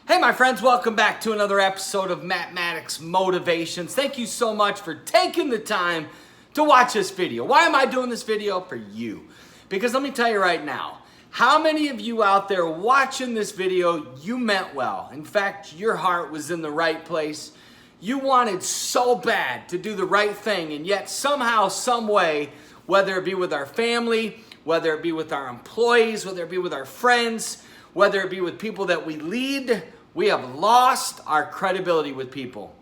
Hey my friends, welcome back to another episode of Matt Maddox Motivations. Thank you so much for taking the time to watch this video. Why am I doing this video? For you. Because let me tell you right now, how many of you out there watching this video, you meant well. In fact, your heart was in the right place. You wanted so bad to do the right thing, and yet somehow, some way, whether it be with our family, whether it be with our employees, whether it be with our friends, whether it be with people that we lead, we have lost our credibility with people.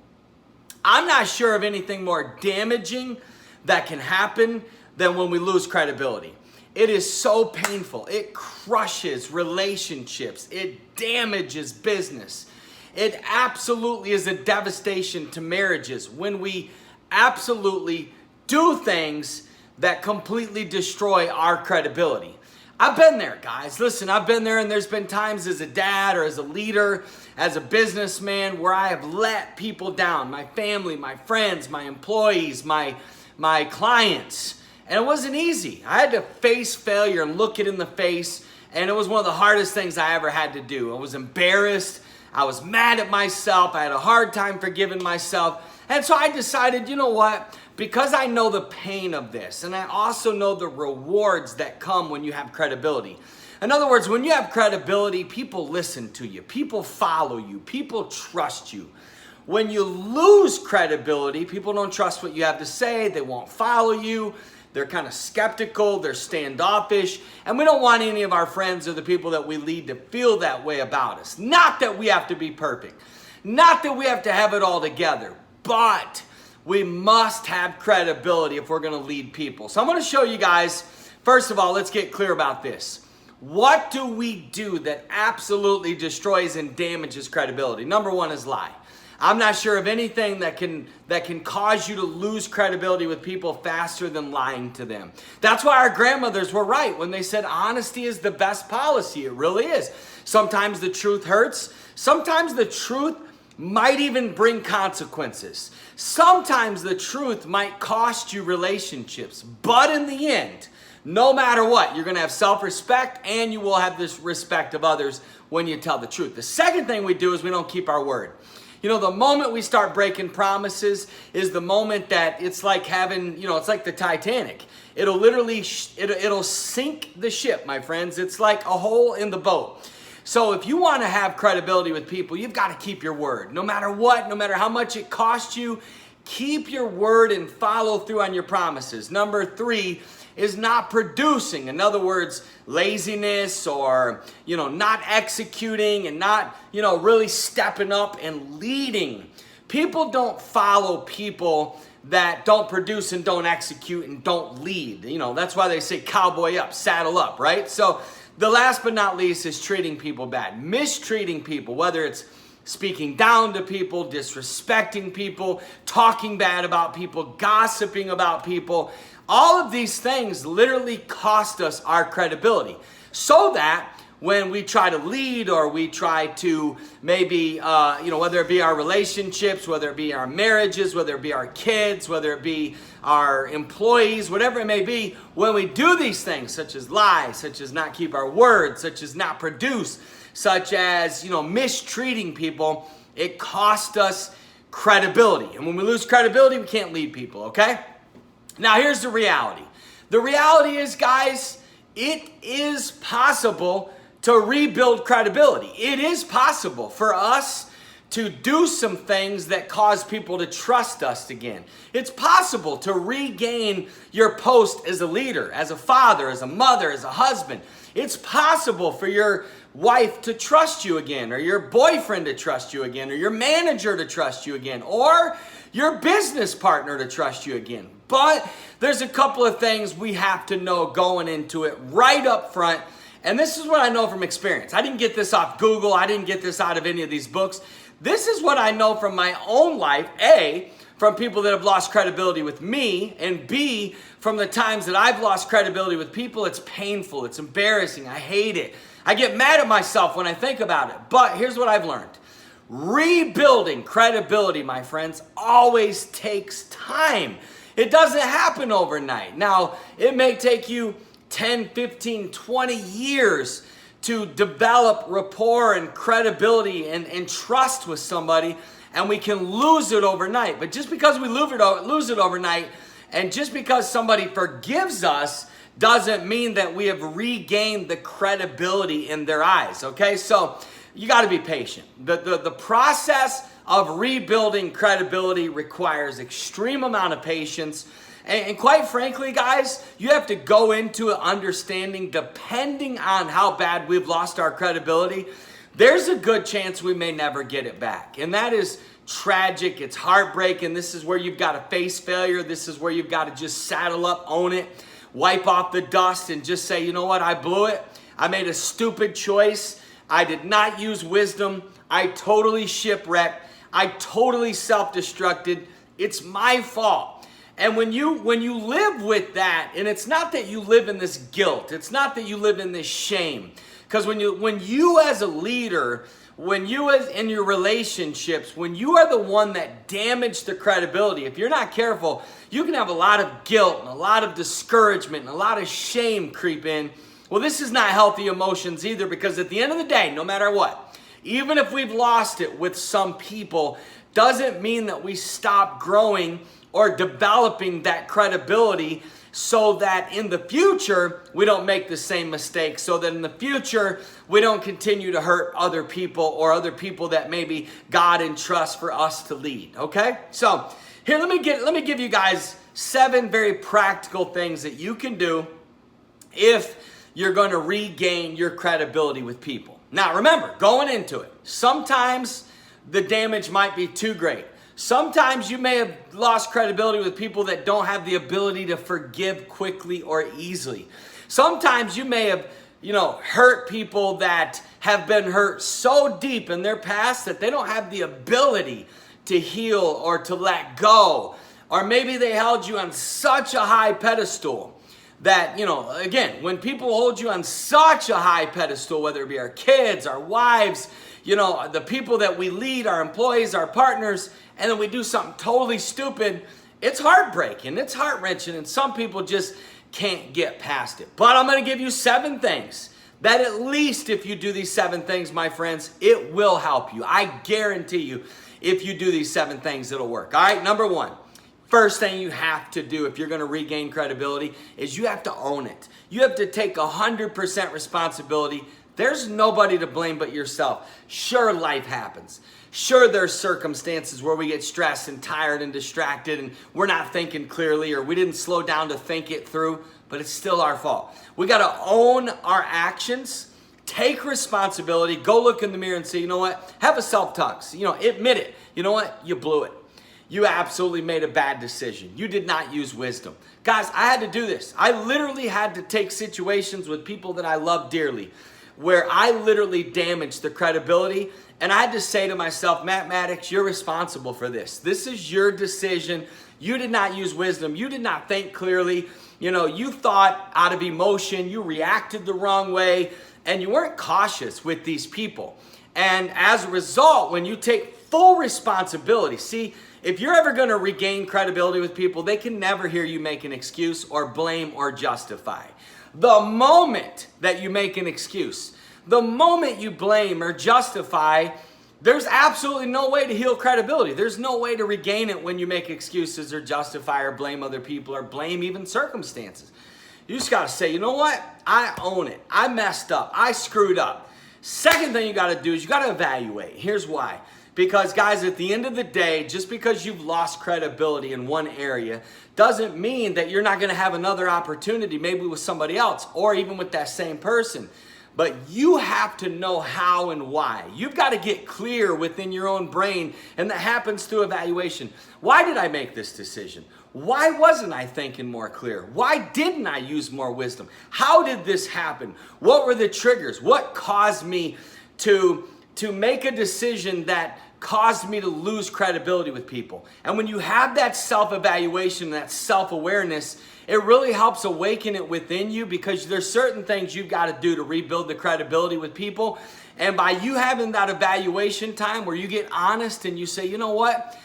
I'm not sure of anything more damaging that can happen than when we lose credibility. It is so painful. It crushes relationships. It damages business. It absolutely is a devastation to marriages when we absolutely do things that completely destroy our credibility. I've been there, guys. Listen, I've been there, and there's been times as a dad or as a leader, as a businessman, where I have let people down, my family, my friends, my employees, my clients. And it wasn't easy. I had to face failure and look it in the face, and it was one of the hardest things I ever had to do. I was embarrassed. I was mad at myself. I had a hard time forgiving myself. And so I decided, you know what? Because I know the pain of this, and I also know the rewards that come when you have credibility. In other words, when you have credibility, people listen to you, people follow you, people trust you. When you lose credibility, people don't trust what you have to say, they won't follow you, they're kind of skeptical, they're standoffish, and we don't want any of our friends or the people that we lead to feel that way about us. Not that we have to be perfect, not that we have to have it all together, but we must have credibility if we're going to lead people. So I'm going to show you guys, first of all, let's get clear about this. What do we do that absolutely destroys and damages credibility? Number one is lie. I'm not sure of anything that can cause you to lose credibility with people faster than lying to them. That's why our grandmothers were right when they said honesty is the best policy. It really is. Sometimes the truth hurts. Sometimes the truth might even bring consequences. Sometimes the truth might cost you relationships, but in the end, no matter what, you're going to have self-respect and you will have this respect of others when you tell the truth. The second thing we do is we don't keep our word. You know, the moment we start breaking promises is the moment that it's like having, it's like the Titanic. It'll literally, it'll sink the ship, my friends. It's like a hole in the boat. So if you want to have credibility with people, you've got to keep your word. No matter what, no matter how much it costs you, keep your word and follow through on your promises. Number three is not producing. In other words, laziness or, not executing and not, really stepping up and leading. People don't follow people that don't produce and don't execute and don't lead. That's why they say cowboy up, saddle up, right? So the last but not least is treating people bad, mistreating people, whether it's speaking down to people, disrespecting people, talking bad about people, gossiping about people. All of these things literally cost us our credibility. So that when we try to lead or we try to maybe, whether it be our relationships, whether it be our marriages, whether it be our kids, whether it be our employees, whatever it may be, when we do these things, such as lie, such as not keep our word, such as not produce, such as, mistreating people, it costs us credibility. And when we lose credibility, we can't lead people, okay? Now, here's the reality. The reality is, guys, it is possible to rebuild credibility. It is possible for us to do some things that cause people to trust us again. It's possible to regain your post as a leader, as a father, as a mother, as a husband. It's possible for your wife to trust you again, or your boyfriend to trust you again, or your manager to trust you again, or your business partner to trust you again. But there's a couple of things we have to know going into it right up front. And this is what I know from experience. I didn't get this off Google. I didn't get this out of any of these books. This is what I know from my own life. A, from people that have lost credibility with me. And B, from the times that I've lost credibility with people. It's painful. It's embarrassing. I hate it. I get mad at myself when I think about it. But here's what I've learned. Rebuilding credibility, my friends, always takes time. It doesn't happen overnight. Now, it may take you 10, 15, 20 years to develop rapport and credibility and trust with somebody, and we can lose it overnight. But just because we lose it overnight, and just because somebody forgives us, doesn't mean that we have regained the credibility in their eyes, okay? So you got to be patient. The process of rebuilding credibility requires extreme amount of patience. And quite frankly, guys, you have to go into it understanding, depending on how bad we've lost our credibility, there's a good chance we may never get it back. And that is tragic. It's heartbreaking. This is where you've got to face failure. This is where you've got to just saddle up, own it, wipe off the dust, and just say, you know what, I blew it. I made a stupid choice. I did not use wisdom. I totally shipwrecked. I totally self-destructed. It's my fault. And when you live with that, and it's not that you live in this guilt, it's not that you live in this shame, because when you as a leader, when you as in your relationships, when you are the one that damaged the credibility, if you're not careful, you can have a lot of guilt and a lot of discouragement and a lot of shame creep in. Well, this is not healthy emotions either, because at the end of the day, no matter what, even if we've lost it with some people, doesn't mean that we stop growing or developing that credibility, so that in the future we don't make the same mistakes, so that in the future we don't continue to hurt other people or other people that maybe God entrusts for us to lead. Okay? So here, let me give you guys 7 very practical things that you can do if you're going to regain your credibility with people. Now remember, going into it, sometimes the damage might be too great. Sometimes you may have lost credibility with people that don't have the ability to forgive quickly or easily. Sometimes you may have, hurt people that have been hurt so deep in their past that they don't have the ability to heal or to let go. Or maybe they held you on such a high pedestal that, again, when people hold you on such a high pedestal, whether it be our kids, our wives, the people that we lead, our employees, our partners, and then we do something totally stupid, it's heartbreaking, it's heart-wrenching, and some people just can't get past it. But I'm going to give you 7 things that at least if you do these 7 things, my friends, it will help you. I guarantee you, if you do these 7 things, it'll work. All right, number 1. First thing you have to do if you're going to regain credibility is you have to own it. You have to take 100% responsibility. There's nobody to blame but yourself. Sure, life happens. Sure, there's circumstances where we get stressed and tired and distracted and we're not thinking clearly, or we didn't slow down to think it through, but it's still our fault. We got to own our actions, take responsibility, go look in the mirror and say, you know what? Have a self-talk. Admit it. You know what? You blew it. You absolutely made a bad decision. You did not use wisdom. Guys, I had to do this. I literally had to take situations with people that I love dearly where I literally damaged the credibility, and I had to say to myself, Matt Maddox, you're responsible for this. This is your decision. You did not use wisdom. You did not think clearly. You thought out of emotion. You reacted the wrong way, and you weren't cautious with these people. And as a result, when you take full responsibility, see, if you're ever going to regain credibility with people, they can never hear you make an excuse or blame or justify. The moment that you make an excuse, the moment you blame or justify, there's absolutely no way to heal credibility. There's no way to regain it when you make excuses or justify or blame other people or blame even circumstances. You just got to say, you know what? I own it. I messed up. I screwed up. Second thing you got to do is you got to evaluate. Here's why. Because guys, at the end of the day, just because you've lost credibility in one area doesn't mean that you're not going to have another opportunity, maybe with somebody else or even with that same person. But you have to know how and why. You've got to get clear within your own brain, and that happens through evaluation. Why did I make this decision? Why wasn't I thinking more clear? Why didn't I use more wisdom? How did this happen? What were the triggers? What caused me to make a decision that caused me to lose credibility with people? And when you have that self-evaluation, that self-awareness, it really helps awaken it within you, because there's certain things you've got to do to rebuild the credibility with people. And by you having that evaluation time where you get honest and you say, you know what?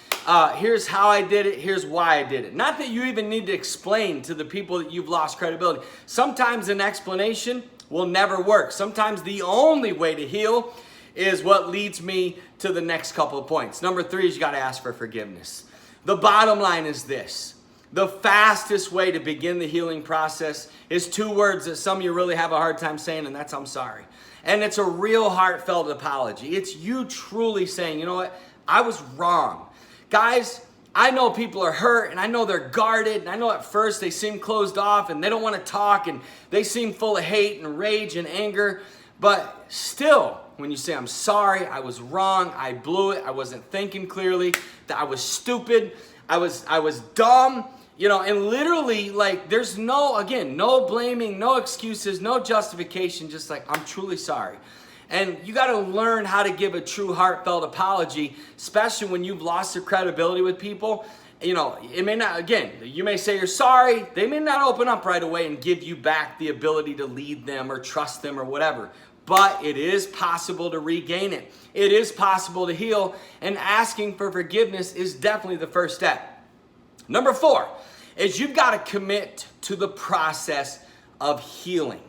Here's how I did it. Here's why I did it. Not that you even need to explain to the people that you've lost credibility. Sometimes an explanation will never work. Sometimes the only way to heal is what leads me to the next couple of points. Number 3 is you got to ask for forgiveness. The bottom line is this. The fastest way to begin the healing process is 2 words that some of you really have a hard time saying, and that's I'm sorry. And it's a real heartfelt apology. It's you truly saying, you know what, I was wrong. Guys, I know people are hurt, and I know they're guarded, and I know at first they seem closed off, and they don't want to talk, and they seem full of hate and rage and anger, but still, when you say, I'm sorry, I was wrong, I blew it, I wasn't thinking clearly, that I was stupid, I was dumb, you know, and literally, like, there's no blaming, no excuses, no justification, just like, I'm truly sorry. And you got to learn how to give a true heartfelt apology, especially when you've lost your credibility with people. You know, it may not, again, you may say you're sorry. They may not open up right away and give you back the ability to lead them or trust them or whatever. But it is possible to regain it. It is possible to heal. And asking for forgiveness is definitely the first step. Number 4 is you've got to commit to the process of healing.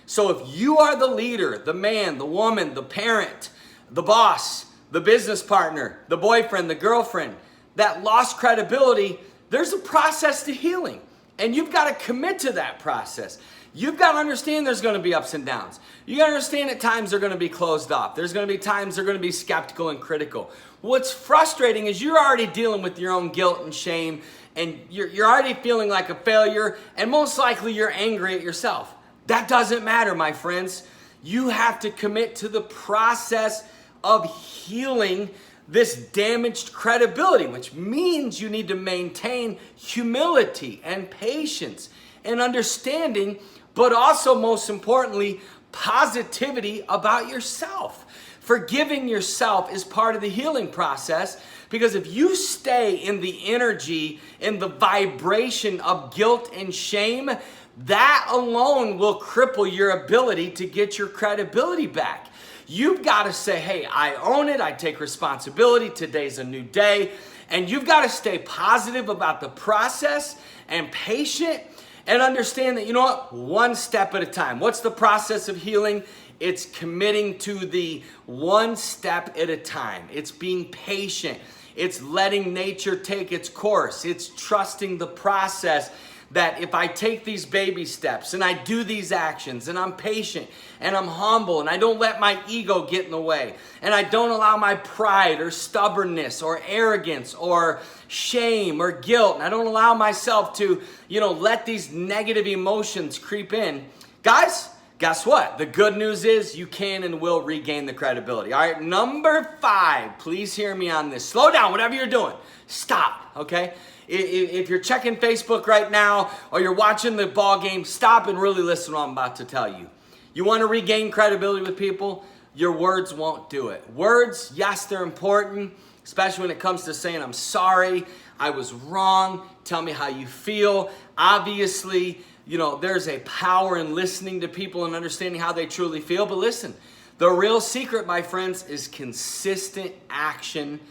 So if you are the leader, the man, the woman, the parent, the boss, the business partner, the boyfriend, the girlfriend that lost credibility, there's a process to healing. And you've got to commit to that process. You've got to understand there's going to be ups and downs. You got to understand at times they're going to be closed off. There's going to be times they're going to be skeptical and critical. What's frustrating is you're already dealing with your own guilt and shame, and you're already feeling like a failure, and most likely you're angry at yourself. That doesn't matter, my friends. You have to commit to the process of healing this damaged credibility, which means you need to maintain humility and patience and understanding, but also, most importantly, positivity about yourself. Forgiving yourself is part of the healing process, because if you stay in the energy, in the vibration of guilt and shame, that alone will cripple your ability to get your credibility back. You've got to say, hey, I own it. I take responsibility. Today's a new day. And you've got to stay positive about the process and patient and understand that, you know what, one step at a time. What's the process of healing? It's committing to the one step at a time. It's being patient. It's letting nature take its course. It's trusting the process, that if I take these baby steps and I do these actions and I'm patient and I'm humble and I don't let my ego get in the way and I don't allow my pride or stubbornness or arrogance or shame or guilt, and I don't allow myself to, let these negative emotions creep in, guys, guess what? The good news is you can and will regain the credibility. All right, number 5, please hear me on this. Slow down, whatever you're doing. Stop, okay? If you're checking Facebook right now or you're watching the ball game, stop and really listen to what I'm about to tell you. You want to regain credibility with people? Your words won't do it. Words, yes, they're important, especially when it comes to saying, I'm sorry, I was wrong, tell me how you feel. Obviously, there's a power in listening to people and understanding how they truly feel. But listen, the real secret, my friends, is consistent action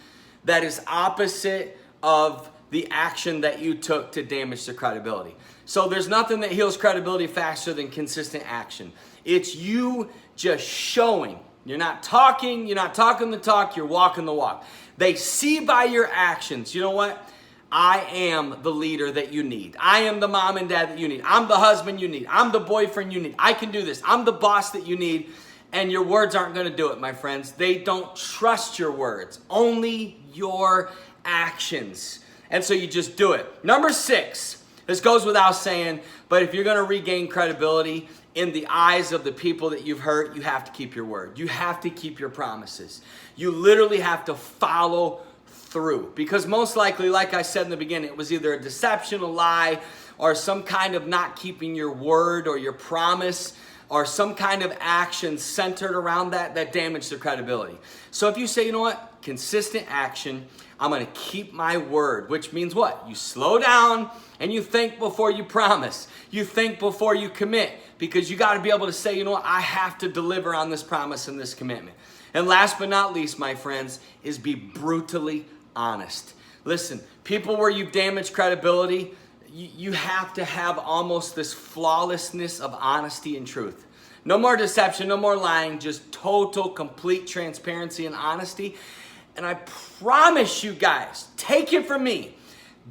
that is opposite of the action that you took to damage the credibility. So there's nothing that heals credibility faster than consistent action. It's you just showing. You're not talking the talk, you're walking the walk. They see by your actions, you know what? I am the leader that you need. I am the mom and dad that you need. I'm the husband you need. I'm the boyfriend you need. I can do this. I'm the boss that you need. And your words aren't going to do it, my friends. They don't trust your words, only your actions. And so you just do it. Number 6, this goes without saying, but if you're going to regain credibility in the eyes of the people that you've hurt, you have to keep your word. You have to keep your promises. You literally have to follow through, because most likely, like I said in the beginning, it was either a deception, a lie, or some kind of not keeping your word or your promise, or some kind of action centered around that damaged their credibility. So if you say, you know what, consistent action, I'm going to keep my word, which means what? You slow down and you think before you promise. You think before you commit, because you got to be able to say, you know what, I have to deliver on this promise and this commitment. And last but not least, my friends, is be brutally honest. Listen, people where you've damaged credibility, you have to have almost this flawlessness of honesty and truth. No more deception, no more lying, just total, complete transparency and honesty. And I promise you guys, take it from me,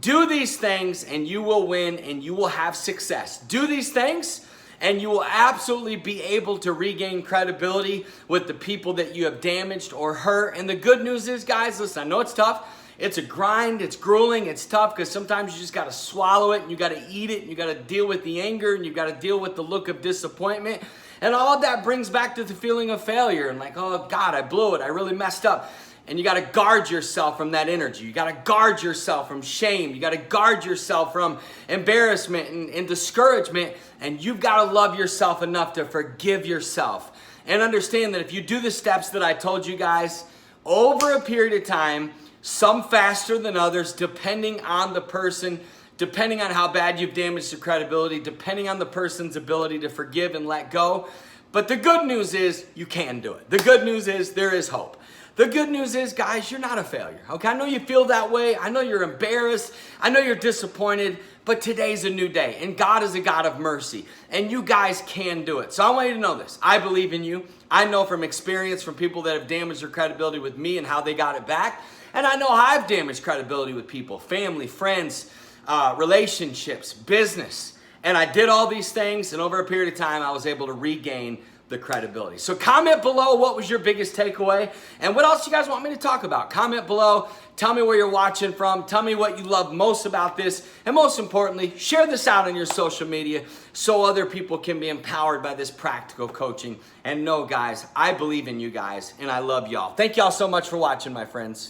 do these things and you will win and you will have success. Do these things and you will absolutely be able to regain credibility with the people that you have damaged or hurt. And the good news is, guys, listen, I know it's tough. It's a grind, it's grueling, it's tough because sometimes you just got to swallow it and you got to eat it and you got to deal with the anger and you got to deal with the look of disappointment. And all of that brings back to the feeling of failure and like, oh God, I blew it, I really messed up. And you got to guard yourself from that energy. You got to guard yourself from shame. You got to guard yourself from embarrassment and discouragement. And you've got to love yourself enough to forgive yourself. And understand that if you do the steps that I told you guys over a period of time, some faster than others, depending on the person, depending on how bad you've damaged their credibility, depending on the person's ability to forgive and let go. But the good news is you can do it. The good news is there is hope. The good news is, guys, you're not a failure, okay? I know you feel that way. I know you're embarrassed. I know you're disappointed, but today's a new day, and God is a God of mercy, and you guys can do it. So I want you to know this. I believe in you. I know from experience from people that have damaged their credibility with me and how they got it back, and I know how I've damaged credibility with people, family, friends, relationships, business, and I did all these things, and over a period of time, I was able to regain the credibility. So comment below what was your biggest takeaway and what else you guys want me to talk about. Comment below. Tell me where you're watching from. Tell me what you love most about this. And most importantly, share this out on your social media so other people can be empowered by this practical coaching. And no, guys, I believe in you guys and I love y'all. Thank y'all so much for watching, my friends.